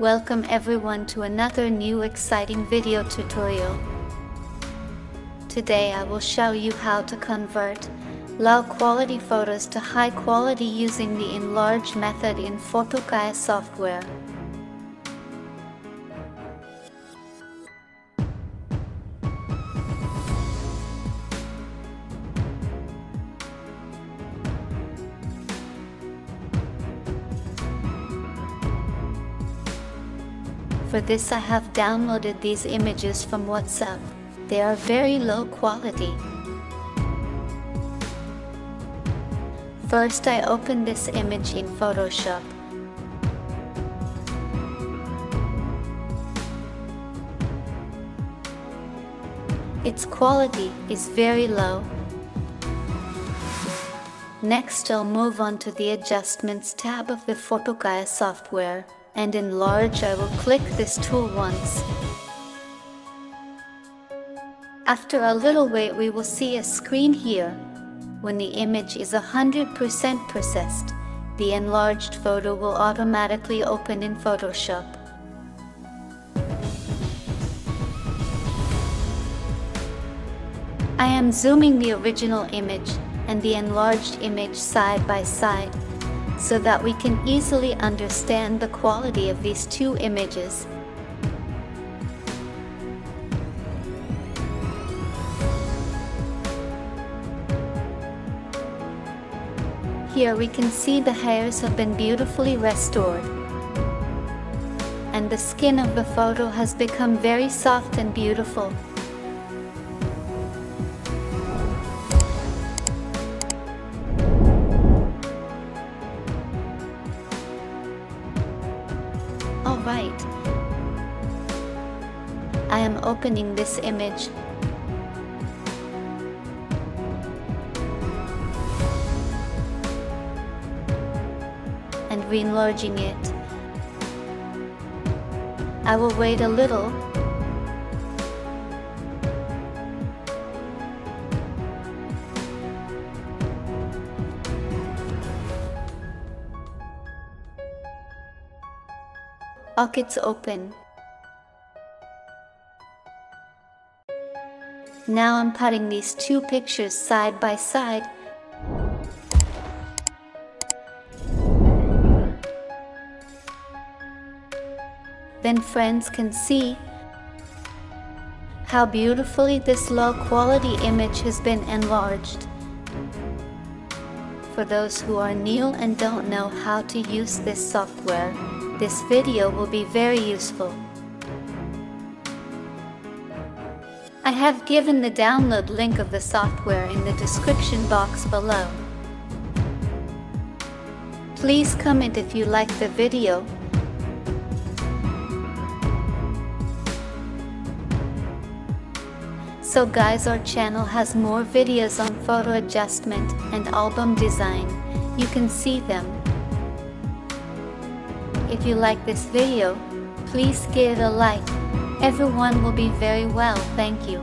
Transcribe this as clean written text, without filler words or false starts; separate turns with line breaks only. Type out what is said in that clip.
Welcome everyone to another new exciting video tutorial. Today I will show you how to convert low quality photos to high quality using the enlarge method in PhotoKaya software. For this I have downloaded these images from WhatsApp. They are very low quality. First I open this image in Photoshop. Its quality is very low. Next I'll move on to the Adjustments tab of the PhotoKaya software, and enlarge. I will click this tool once. After a little wait we will see a screen here. When the image is 100% processed, the enlarged photo will automatically open in Photoshop. I am zooming the original image and the enlarged image side by side, so that we can easily understand the quality of these two images. Here we can see the hairs have been beautifully restored, and the skin of the photo has become very soft and beautiful. Alright, I am opening this image. And re-enlarging it. I will wait a little. Okay, it's open. Now I'm putting these two pictures side by side. Then friends can see how beautifully this low quality image has been enlarged. For those who are new and don't know how to use this software, this video will be very useful. I have given the download link of the software in the description box below. Please comment if you like the video. So guys, our channel has more videos on photo adjustment and album design. You can see them. If you like this video, please give it a like. Everyone will be very well, thank you.